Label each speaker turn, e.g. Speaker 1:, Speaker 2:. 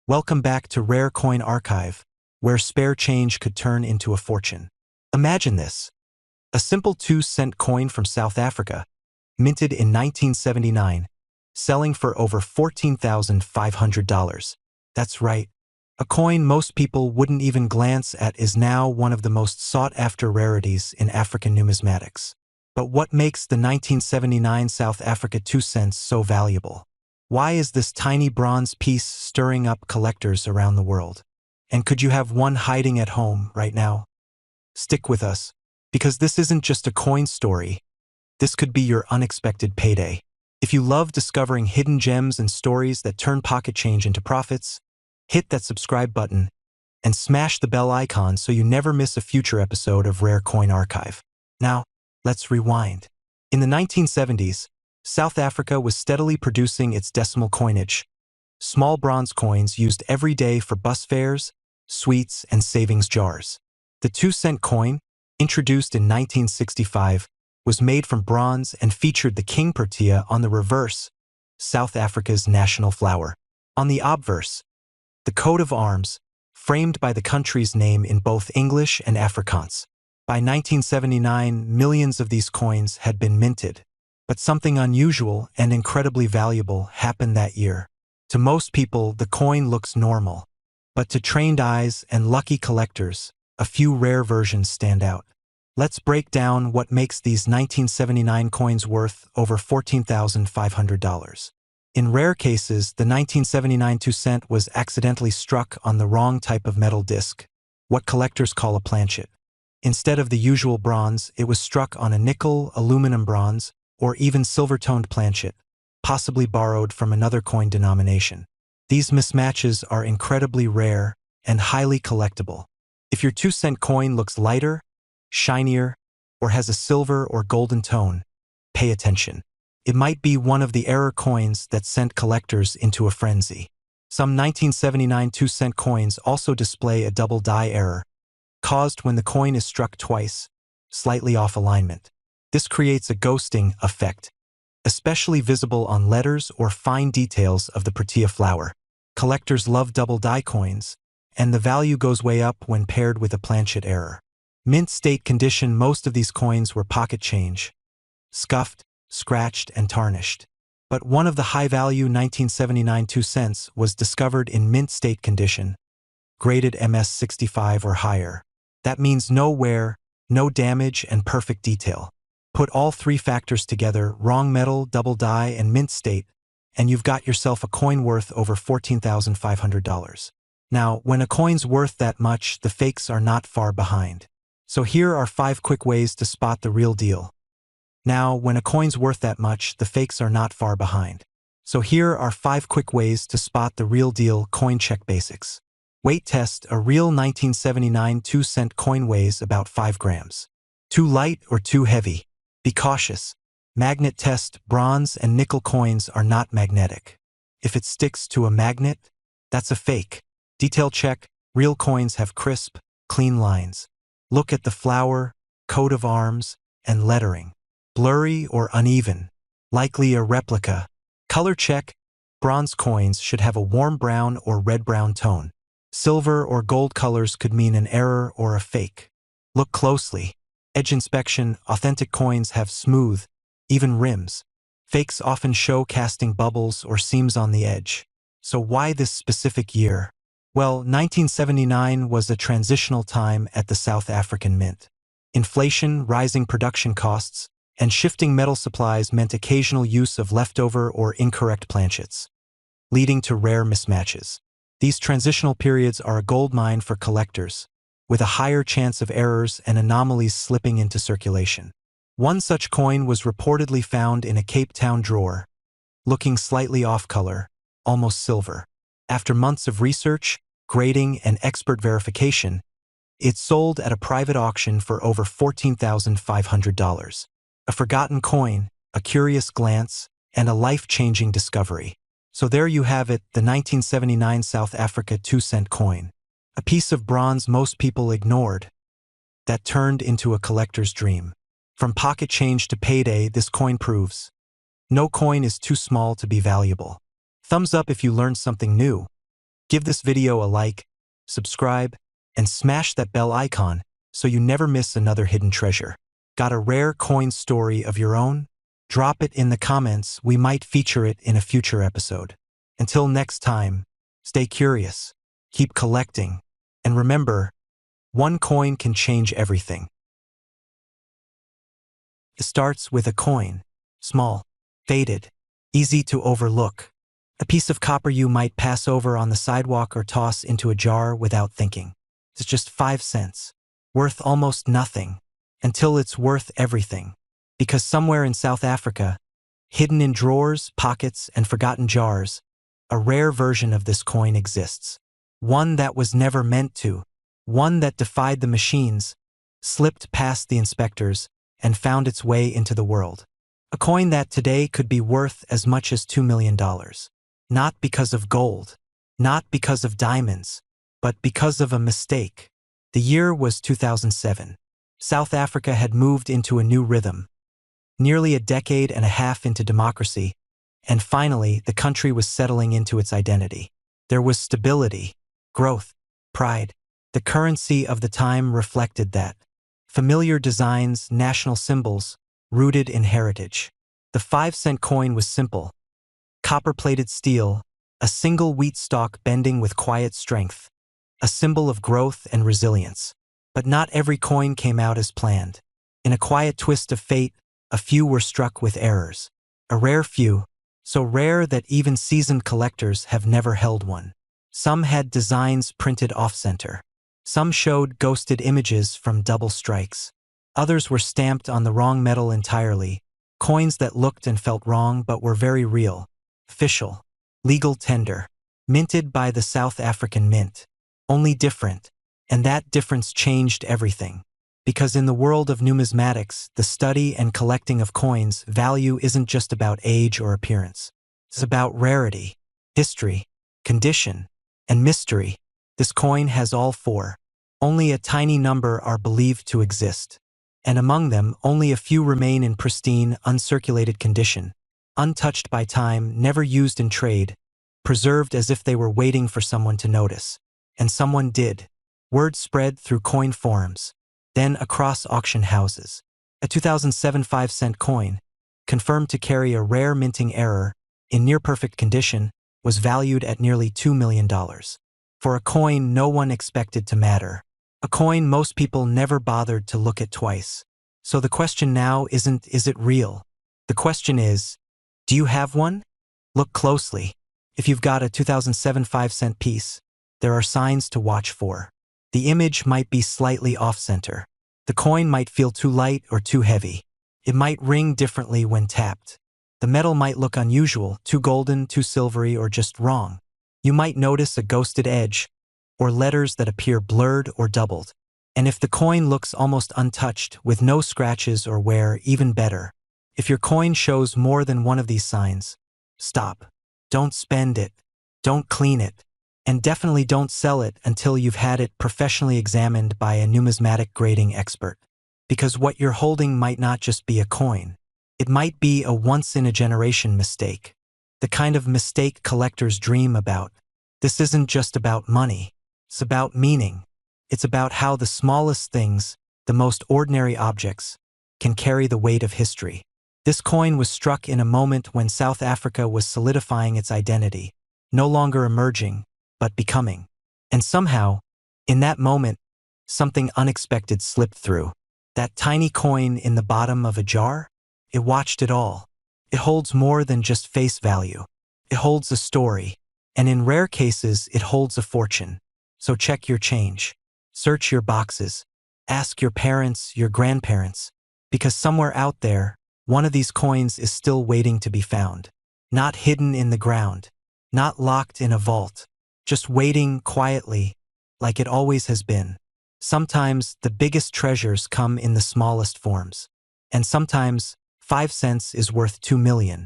Speaker 1: Welcome back to Rare Coin Archive, where spare change could turn into a fortune. Imagine this. A simple 2-cent coin from South Africa, minted in 1979, selling for over $14,500. That's right. A coin most people wouldn't even glance at is now one of the most sought-after rarities in African numismatics. But what makes the 1979 South Africa 2 cents so valuable? Why is this tiny bronze piece stirring up collectors around the world? And could you have one hiding at home right now? Stick with us, because this isn't just a coin story. This could be your unexpected payday. If you love discovering hidden gems and stories that turn pocket change into profits, hit that subscribe button and smash the bell icon so you never miss a future episode of Rare Coin Archive. Now, let's rewind. In the 1970s, South Africa was steadily producing its decimal coinage, small bronze coins used every day for bus fares, sweets, and savings jars. The 2-cent coin, introduced in 1965, was made from bronze and featured the king protea on the reverse, South Africa's national flower. On the obverse, the coat of arms, framed by the country's name in both English and Afrikaans. By 1979, millions of these coins had been minted. But something unusual and incredibly valuable happened that year. To most people, the coin looks normal. But to trained eyes and lucky collectors, a few rare versions stand out. Let's break down what makes these 1979 coins worth over $14,500. In rare cases, the 1979 2-cent was accidentally struck on the wrong type of metal disc, what collectors call a planchet. Instead of the usual bronze, it was struck on a nickel, aluminum bronze, or even silver-toned planchet, possibly borrowed from another coin denomination. These mismatches are incredibly rare and highly collectible. If your 2-cent coin looks lighter, shinier, or has a silver or golden tone, pay attention. It might be one of the error coins that sent collectors into a frenzy. Some 1979 2-cent coins also display a double die error, caused when the coin is struck twice, slightly off alignment. This creates a ghosting effect, especially visible on letters or fine details of the protea flower. Collectors love double die coins, and the value goes way up when paired with a planchet error. Mint state condition, most of these coins were pocket change, scuffed, scratched, and tarnished. But one of the high-value 1979 2 cents was discovered in mint state condition, graded MS 65 or higher. That means no wear, no damage, and perfect detail. Put all three factors together, wrong metal, double die, and mint state, and you've got yourself a coin worth over $14,500. Now, when a coin's worth that much, the fakes are not far behind. So here are 5 quick ways to spot the real deal. Now, when a coin's worth that much, the fakes are not far behind. So here are 5 quick ways to spot the real deal. Coin check basics. Weight test. A real 1979 2-cent coin weighs about 5 grams. Too light or too heavy? Be cautious. Magnet test. Bronze and nickel coins are not magnetic. If it sticks to a magnet, that's a fake. Detail check. Real coins have crisp, clean lines. Look at the flower, coat of arms, and lettering. Blurry or uneven, likely a replica. Color check. Bronze coins should have a warm brown or red-brown tone. Silver or gold colors could mean an error or a fake. Look closely. Edge inspection. Authentic coins have smooth, even rims. Fakes often show casting bubbles or seams on the edge. So why this specific year? Well, 1979 was a transitional time at the South African Mint. Inflation, rising production costs, and shifting metal supplies meant occasional use of leftover or incorrect planchets, leading to rare mismatches. These transitional periods are a goldmine for collectors, with a higher chance of errors and anomalies slipping into circulation. One such coin was reportedly found in a Cape Town drawer, looking slightly off-color, almost silver. After months of research, grading, and expert verification, it sold at a private auction for over $14,500. A forgotten coin, a curious glance, and a life-changing discovery. So there you have it, the 1979 South Africa 2-cent coin. A piece of bronze most people ignored, that turned into a collector's dream. From pocket change to payday, this coin proves no coin is too small to be valuable. Thumbs up if you learned something new. Give this video a like, subscribe, and smash that bell icon so you never miss another hidden treasure. Got a rare coin story of your own? Drop it in the comments, we might feature it in a future episode. Until next time, stay curious, keep collecting, and remember, one coin can change everything. It starts with a coin, small, faded, easy to overlook. A piece of copper you might pass over on the sidewalk or toss into a jar without thinking. It's just 5 cents, worth almost nothing, until it's worth everything. Because somewhere in South Africa, hidden in drawers, pockets, and forgotten jars, a rare version of this coin exists. One that was never meant to, one that defied the machines, slipped past the inspectors, and found its way into the world. A coin that today could be worth as much as $2 million. Not because of gold, not because of diamonds, but because of a mistake. The year was 2007. South Africa had moved into a new rhythm. Nearly a decade and a half into democracy, and finally the country was settling into its identity. There was stability, growth, pride. The currency of the time reflected that. Familiar designs, national symbols, rooted in heritage. The 5-cent coin was simple. Copper-plated steel, a single wheat stalk bending with quiet strength. A symbol of growth and resilience. But not every coin came out as planned. In a quiet twist of fate, a few were struck with errors. A rare few, so rare that even seasoned collectors have never held one. Some had designs printed off-center. Some showed ghosted images from double strikes. Others were stamped on the wrong metal entirely, coins that looked and felt wrong but were very real. Official, legal tender, minted by the South African Mint. Only different, and that difference changed everything. Because in the world of numismatics, the study and collecting of coins, value isn't just about age or appearance. It's about rarity, history, condition, and mystery. This coin has all four. Only a tiny number are believed to exist. And among them, only a few remain in pristine, uncirculated condition, untouched by time, never used in trade, preserved as if they were waiting for someone to notice. And someone did. Word spread through coin forums, then across auction houses. A 2007 5-cent coin, confirmed to carry a rare minting error, in near-perfect condition, was valued at nearly $2 million. For a coin no one expected to matter. A coin most people never bothered to look at twice. So the question now isn't, is it real? The question is, do you have one? Look closely. If you've got a 2007 5-cent piece, there are signs to watch for. The image might be slightly off-center. The coin might feel too light or too heavy. It might ring differently when tapped. The metal might look unusual, too golden, too silvery, or just wrong. You might notice a ghosted edge, or letters that appear blurred or doubled. And if the coin looks almost untouched, with no scratches or wear, even better. If your coin shows more than one of these signs, stop. Don't spend it. Don't clean it. And definitely don't sell it until you've had it professionally examined by a numismatic grading expert. Because what you're holding might not just be a coin. It might be a once-in-a-generation mistake. The kind of mistake collectors dream about. This isn't just about money. It's about meaning. It's about how the smallest things, the most ordinary objects, can carry the weight of history. This coin was struck in a moment when South Africa was solidifying its identity, no longer emerging, but becoming. And somehow, in that moment, something unexpected slipped through. That tiny coin in the bottom of a jar? It watched it all. It holds more than just face value. It holds a story. And in rare cases, it holds a fortune. So check your change. Search your boxes. Ask your parents, your grandparents. Because somewhere out there, one of these coins is still waiting to be found. Not hidden in the ground. Not locked in a vault. Just waiting quietly, like it always has been. Sometimes the biggest treasures come in the smallest forms. And sometimes 5 cents is worth 2 million.